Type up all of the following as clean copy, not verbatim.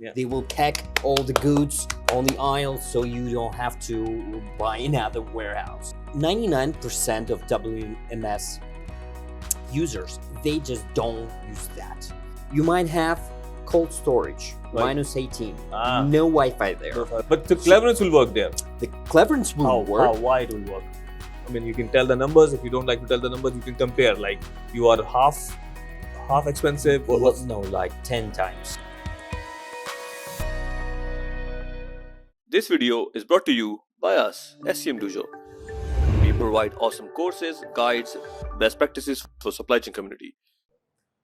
Yeah. They will pack all the goods on the aisle so you don't have to buy another warehouse. 99% of WMS users, they just don't use that. You might have cold storage, Right. -18, Ah. no Wi-Fi there. But the Cleverence will work there. The Cleverence will work. Why it will work? I mean, you can tell the numbers. If you don't like to tell the numbers, you can compare. Like, you are half expensive, or what's... No, like 10 times. This video is brought to you by us, SCMDOJO. We provide awesome courses, guides, best practices for supply chain community.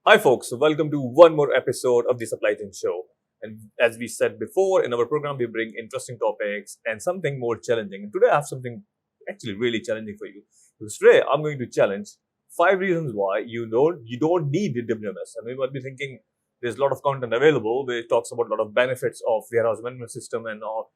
Hi folks, welcome to one more episode of the Supply Chain Show. And as we said before, in our program, we bring interesting topics and something more challenging. And today I have something actually really challenging for you. Because today I'm going to challenge 5 reasons why you don't need the WMS. And you might be thinking there's a lot of content available where it talks about a lot of benefits of warehouse management system and all,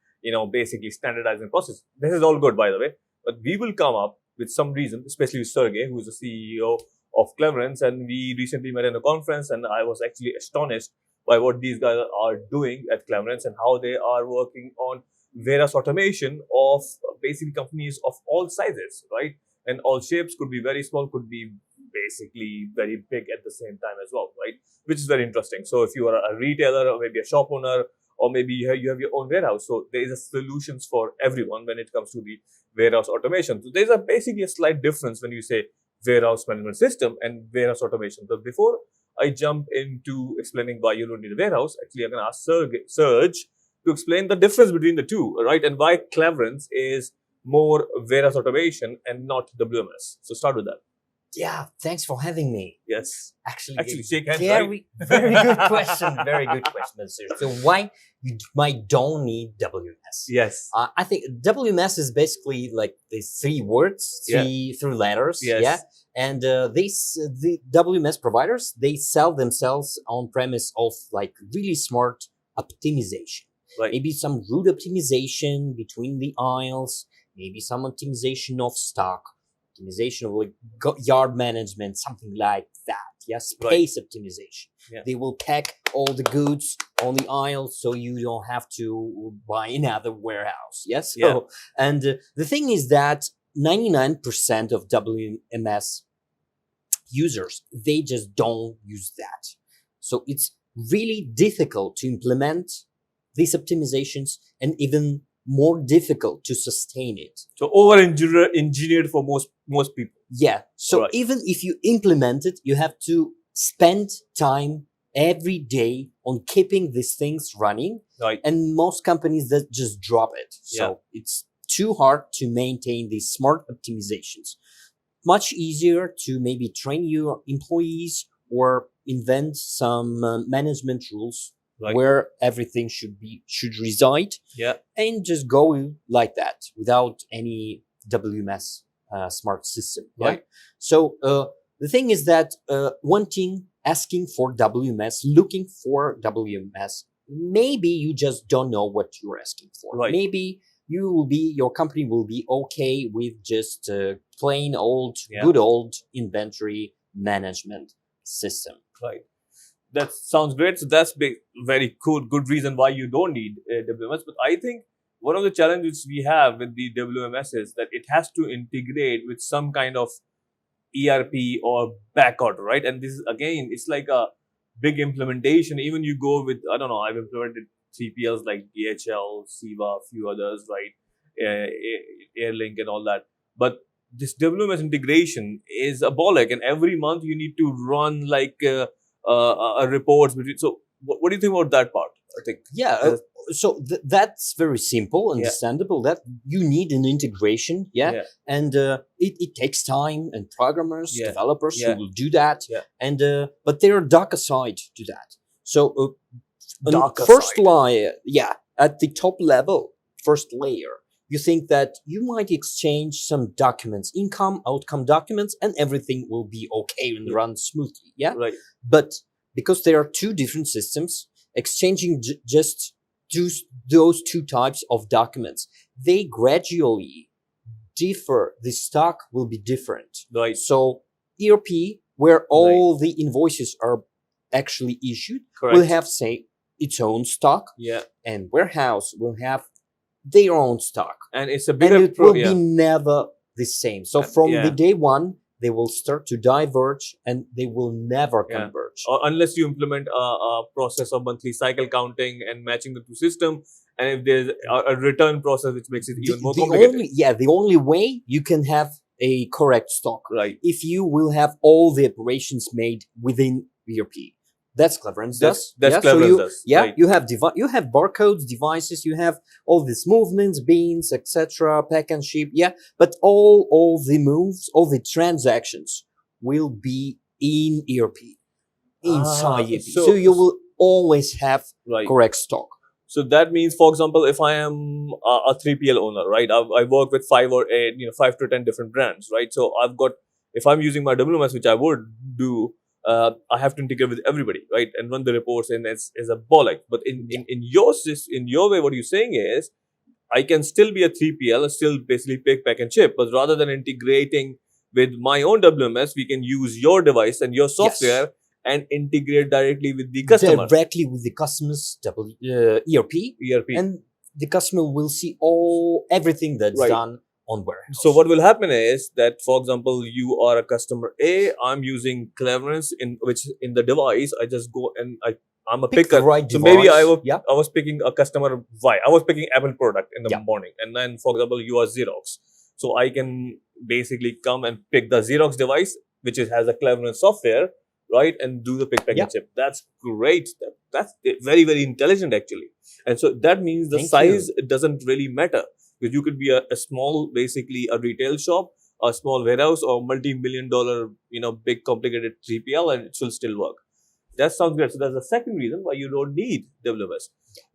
basically standardizing process. This is all good, by the way. But we will come up with some reason, especially with Sergey, who is the CEO of Cleverence, and we recently met in a conference, and I was actually astonished by what these guys are doing at Cleverence and how they are working on various automation of basically companies of all sizes, right? And all shapes, could be very small, could be basically very big at the same time as well, right? Which is very interesting. So if you are a retailer or maybe a shop owner, or maybe you have your own warehouse, so there is a solutions for everyone when it comes to the warehouse automation. So there's basically a slight difference when you say warehouse management system and warehouse automation. But before I jump into explaining why you don't need a warehouse, actually I'm going to ask Serge to explain the difference between the two, right? And why Cleverence is more warehouse automation and not WMS. So start with that. Yeah, thanks for having me. Yes. Actually Shake hands, very, right? very good question. Very good question, sir. So why you might don't need WMS? Yes. I think WMS is basically like these 3 words, three letters. Yes. Yeah. And the WMS providers, they sell themselves on premise of like really smart optimization. Right. Maybe some route optimization between the aisles, maybe some optimization of stock, optimization of like yard management, something like that. Yes, space optimization. Yeah. They will pack all the goods on the aisle so you don't have to buy another warehouse. Yes. Yeah. So, and the thing is that 99% of WMS users, they just don't use that. So it's really difficult to implement these optimizations and even more difficult to sustain it. So over-engineered for most people. Yeah. So Right. even if you implement it, you have to spend time every day on keeping these things running. Right. And most companies that just drop it. So it's too hard to maintain these smart optimizations. Much easier to maybe train your employees or invent some management rules. Right. Where everything should reside, Yeah. and just go like that without any WMS smart system. Yeah? Right. So the thing is that asking for WMS, looking for WMS, maybe you just don't know what you're asking for. Right. Maybe your company will be okay with just plain old, Yeah. good old inventory management system. Right. That sounds great. So that's very cool. Good reason why you don't need WMS. But I think one of the challenges we have with the WMS is that it has to integrate with some kind of ERP or back order, right? And this is, again, it's like a big implementation. Even you go with, I don't know, I've implemented 3PLs like DHL, Siva, a few others, right? Airlink and all that. But this WMS integration is abolic, and every month you need to run like reports between. So what do you think about that part? I think so that's very simple, understandable. That you need an integration, and it takes time, and programmers, developers who will do that, and but there are darker side to that. So first layer, at the top level, first layer, you think that you might exchange some documents, income, outcome documents, and everything will be okay and run smoothly. Yeah. Right. But because there are 2 different systems, exchanging just those 2 types of documents, they gradually differ. The stock will be different. Right. So ERP, where all the invoices are actually issued, will have, say, its own stock, Yeah. and warehouse will have their own stock, And it's a and bigger it will be never the same. So from yeah. the day one, they will start to diverge, and they will never converge. Or unless you implement a process of monthly cycle counting and matching the two system, and if there's a return process which makes it even more complicated. The only way you can have a correct stock, Right. if you will have all the operations made within ERP. That's Cleverence does. That's yeah? Cleverence So does. Yeah, Right. you have barcodes, devices, you have all these movements, beans, etc., pack and ship. Yeah, but all the moves, all the transactions will be in ERP, inside ERP. So you will always have correct stock. So that means, for example, if I am a 3PL owner, right, I work with 5 or 8, 5 to 10 different brands, right? So I've got, if I'm using my WMS, which I would do, I have to integrate with everybody, right, and run the reports in as a bollock. But in your way, what you're saying is, I can still be a 3PL, still basically pick, pack, and ship, but rather than integrating with my own WMS, we can use your device and your software and integrate directly with the customer. Directly with the customer's ERP, and the customer will see everything that's done on warehouse. So what will happen is that, for example, you are a customer A, I'm using Cleverence in the device. I just go and I'm a picker. So maybe I was picking a customer Y. I was picking Apple product in the morning, and then, for example, you are Xerox. So I can basically come and pick the Xerox device, which has a Cleverence software, right, and do the pick, pack, and ship. That's great. That's very, very intelligent, actually. And so that means the size doesn't really matter, because you could be a small, basically a retail shop, a small warehouse, or multi-million-dollar, big complicated 3PL, and it will still work. That sounds good. So that's the second reason why you don't need WMS.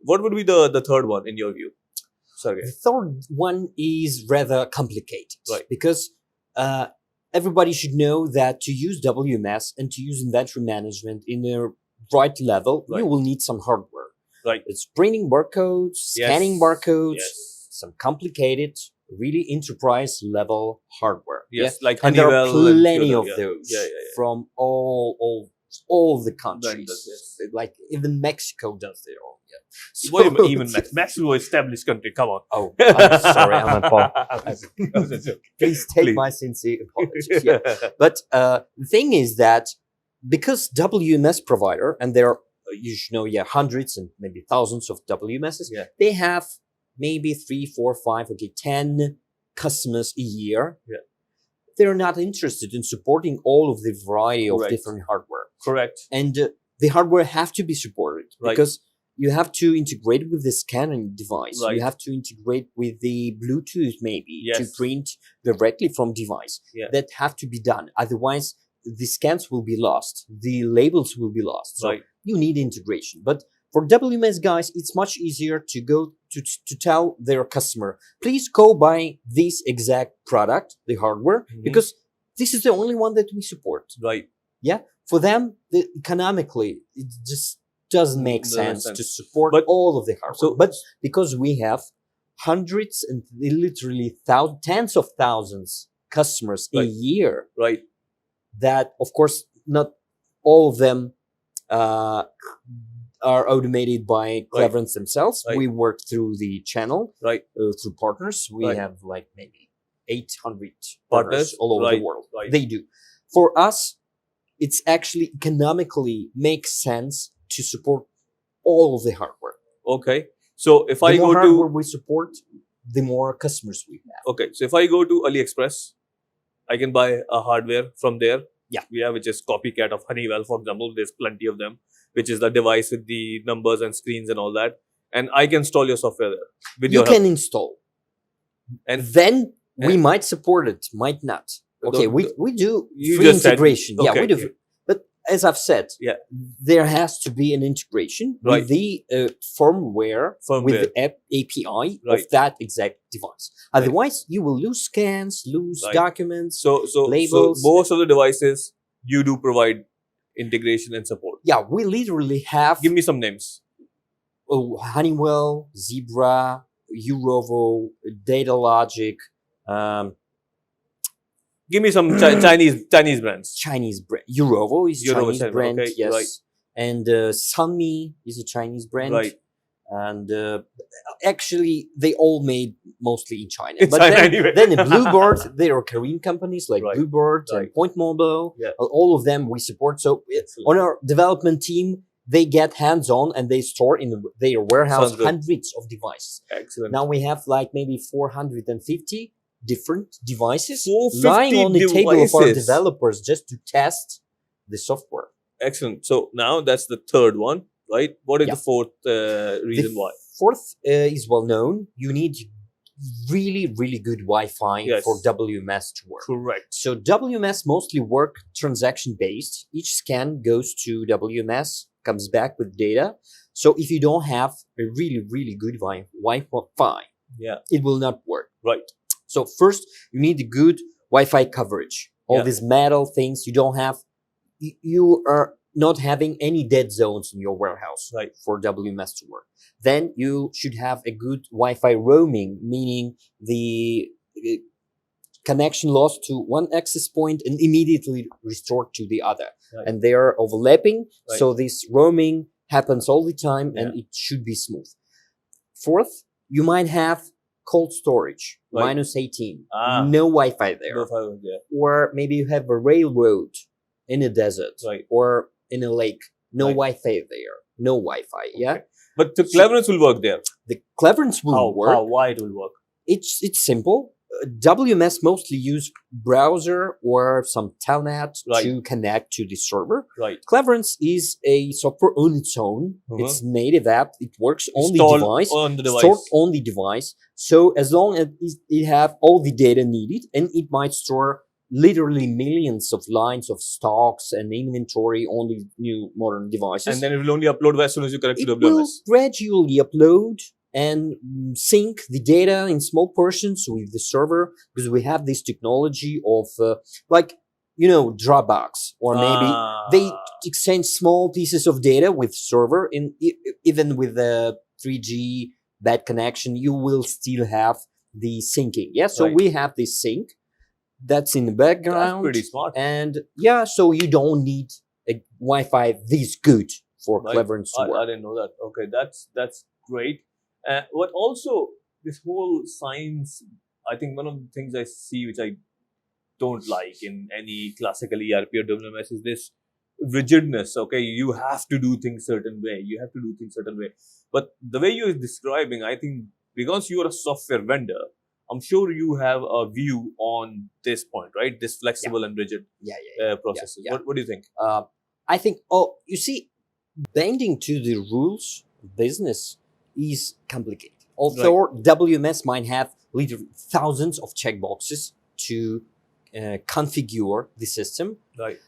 What would be the third one in your view, Sergey? The third one is rather complicated, right? Because everybody should know that to use WMS and to use inventory management in a right level, you will need some hardware. Right. It's printing barcodes, scanning barcodes, some complicated, really enterprise level hardware. Yes, like and there are Honeywell plenty of those from all the countries. Like even Mexico does their own. So what do you even Mexico established country? Come on. Oh, I'm sorry, I'm apologizing. Please take my sincere apologies. But the thing is that because WMS provider, and there are you should know, hundreds and maybe thousands of WMSs, they have maybe 3, 4, 5, 10 customers a year. They're not interested in supporting all of the variety of different hardware. Correct. And the hardware have to be supported because you have to integrate with the scanning device. You have to integrate with the Bluetooth maybe to print directly from device. That have to be done. Otherwise, the scans will be lost. The labels will be lost. So you need integration. But for WMS guys, it's much easier to go to tell their customer, please go buy this exact product, the hardware, because this is the only one that we support. Right. Yeah. For them, economically, it just doesn't make sense to support all of the hardware. But because we have hundreds and literally tens of thousands customers a year, that of course not all of them are automated by Cleverence themselves. We work through the channel, through partners. We have like maybe 800 partners all over the world. They do. For us, it's actually economically makes sense to support all of the hardware. Okay. So if I go to... The more hardware we support, the more customers we have. Okay. So if I go to AliExpress, I can buy a hardware from there. Which is copycat of Honeywell, for example. There's plenty of them, which is the device with the numbers and screens and all that. And I can install your software there. With you your can install. And then we might support it, might not. Okay, we do free integration. We do. But as I've said, there has to be an integration with the firmware with the API of that exact device. Otherwise, you will lose scans, lose documents, labels. So most of the devices, you do provide integration and support. We literally have... Give me some names. Oh, Honeywell, Zebra, Eurovo, Datalogic. Give me some Chinese brands. Chinese brand. Eurovo is Chinese brand. Okay, yes. and Sunmi is a Chinese brand. Right. And actually, they all made mostly in China. In But China then, anyway. then in Bluebird, there are Korean companies like Right. Bluebird Right. and Point Mobile. Yeah. All of them we support. So Excellent. on our development team, they get hands-on and they store in their warehouse Sounds good. hundreds of devices. Excellent. Now we have like maybe 450 different devices 450 lying on the table of our devices. developers just to test the software. Excellent. So now that's the third one, right? What is Yeah. the fourth reason The why? fourth is well known. You need really, really good Wi-Fi Yes. for WMS to work. Correct. So WMS mostly work transaction based. Each scan goes to WMS, comes back with data. So if you don't have a really, really good Wi-Fi, Yeah. it will not work. Right. So first, you need a good Wi-Fi coverage. All Yeah. these metal things you don't have. You are not having any dead zones in your warehouse, Right. for WMS to work. Then you should have a good Wi-Fi roaming, meaning the connection lost to one access point and immediately restored to the other. Right. And they are overlapping. Right. So this roaming happens all the time and Yeah. it should be smooth. Fourth, you might have cold storage, Right. -18. Ah. No Wi-Fi there. No problem. Yeah. Or maybe you have a railroad in a desert Right. or in a lake. No Right. Wi-Fi there. No Wi-Fi. Yeah. Okay. But the Cleverence will work there. The Cleverance will How? work. Why it will work? It's simple. WMS mostly use browser or some telnet Right. to connect to the server. Right. Cleverance is a software on its own. Uh-huh. It's native app. It works on the Installed device. on the device. Stored on the device. So as long as it have all the data needed, and it might store literally millions of lines of stocks and inventory on the new modern devices. And then it will only upload as soon as you connect to It will WMS. gradually upload and sync the data in small portions with the server, because we have this technology of Dropbox, or maybe they exchange small pieces of data with server. Even with the 3G bad connection, you will still have the syncing. Yeah, so Right. we have this sync that's in the background. That's pretty smart. And yeah, so you don't need a Wi-Fi this good for Right. Cleverance to work. I didn't know that. Okay, that's great. But also this whole science, I think one of the things I see which I don't like in any classical ERP or WMS is this rigidness. Okay, you have to do things certain way. You have to do things certain way. But the way you're describing, I think because you are a software vendor, I'm sure you have a view on this point, right? This flexible and rigid processes. Yeah. What do you think? I think, you see, bending to the rules of business is complicated. Although WMS might have literally thousands of checkboxes to configure the system, Right.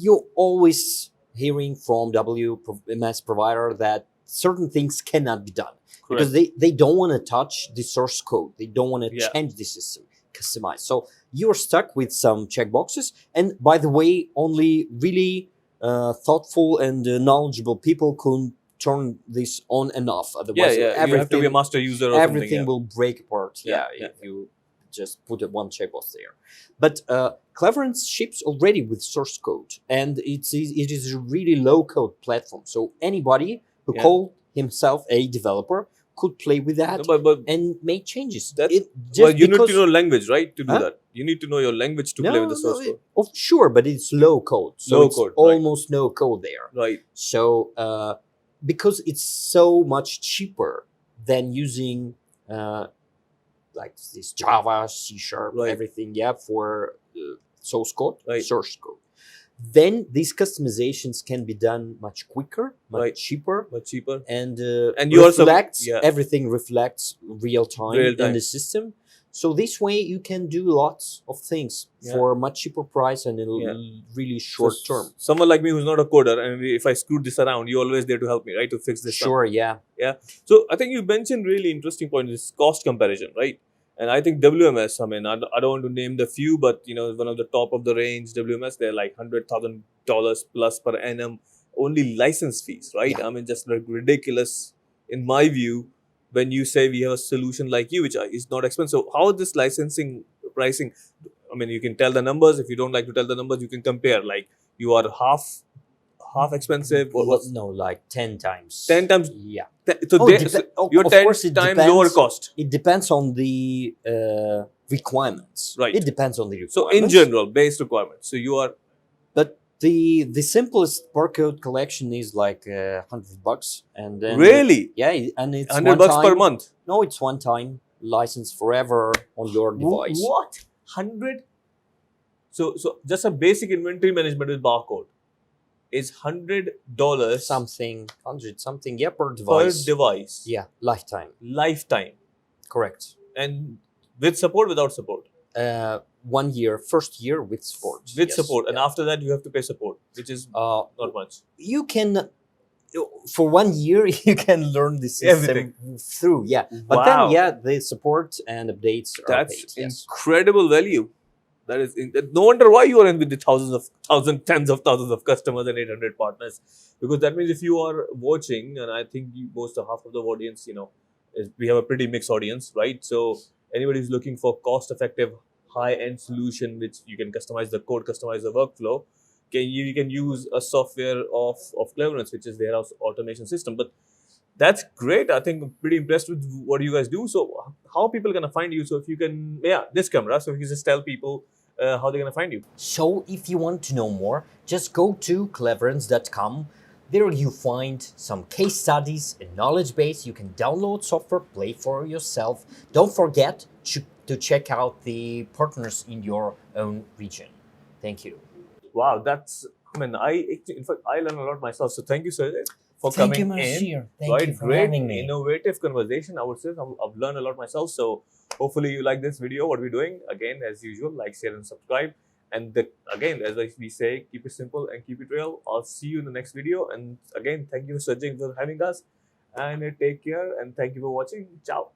you're always hearing from WMS provider that certain things cannot be done. Because they don't want to touch the source code. They don't want to change the system, customize. So you're stuck with some checkboxes. And by the way, only really thoughtful and knowledgeable people can turn this on and off. Otherwise, you have to be a master user or everything something. will break apart. If you just put one checkbox there. But Cleverence ships already with source code, and it is a really low code platform. So anybody who call himself a developer could play with that and make changes. But you need to know language, right, to do that. You need to know your language to play with the source code. Oh, sure, but it's low code. So it's almost no code there. Right. So because it's so much cheaper than using like this Java, C#, everything, for source code, source code. Then these customizations can be done much quicker, much cheaper, and you reflects everything reflects real time in the system. So this way you can do lots of things for a much cheaper price and in a really short term. Someone like me who's not a coder, and if I screwed this around, you're always there to help me, right, to fix this. Sure, yeah. So I think you mentioned really interesting point, this cost comparison, right? And I think WMS, I mean, I don't want to name the few, but one of the top of the range WMS, they're like $100,000 plus per annum, only license fees, right? I mean, just like ridiculous in my view. When you say we have a solution like you, which is not expensive, so how is this licensing pricing? I mean, you can tell the numbers. If you don't like to tell the numbers, you can compare. Like you are half expensive? What was No, like 10 times. 10 times? Yeah. So Oh, you're of 10 course it times depends. lower cost. It depends on the requirements. Right. It depends on the requirements. So in general, base requirements. So you are. But the simplest barcode collection is like $100, and then Really? yeah, and it's $100 per month. No, it's one time license forever on your device. What? 100? So just a basic inventory management with barcode is $100 Something, 100 something, yeah, per device. per device. Yeah, lifetime. Lifetime. Correct. And with support, without support? 1 year, first year with support. With yes. support. And Yeah. after that, you have to pay support, which is not much. You can, for 1 year, you can learn the system Everything. through. Yeah. But Wow. then, yeah, the support and updates are That's paid. Yes. incredible value. That is no wonder why you are in with the tens of thousands of customers and 800 partners, because that means if you are watching, and I think most of half of the audience, we have a pretty mixed audience, right? So anybody who's looking for cost-effective, high-end solution which you can customize the code, customize the workflow, you can use a software of Cleverence, which is warehouse automation system. But that's great. I think I'm pretty impressed with what you guys do. So how are people going to find you? So if you can, this camera. So if you just tell people how they're going to find you. So if you want to know more, just go to cleverence.com. There you find some case studies, a knowledge base. You can download software, play for yourself. Don't forget to check out the partners in your own region. Thank you. Wow, in fact, I learned a lot myself. So thank you, Sergey, for Thank you, coming in. Muddassir. Thank you for Great, having me. innovative conversation. I would say I've learned a lot myself. So hopefully you like this video, what we're doing. Again, as usual, like, share, and subscribe. And again, as we say, keep it simple and keep it real. I'll see you in the next video. And again, thank you, Sergey, for having us. And take care. And thank you for watching. Ciao.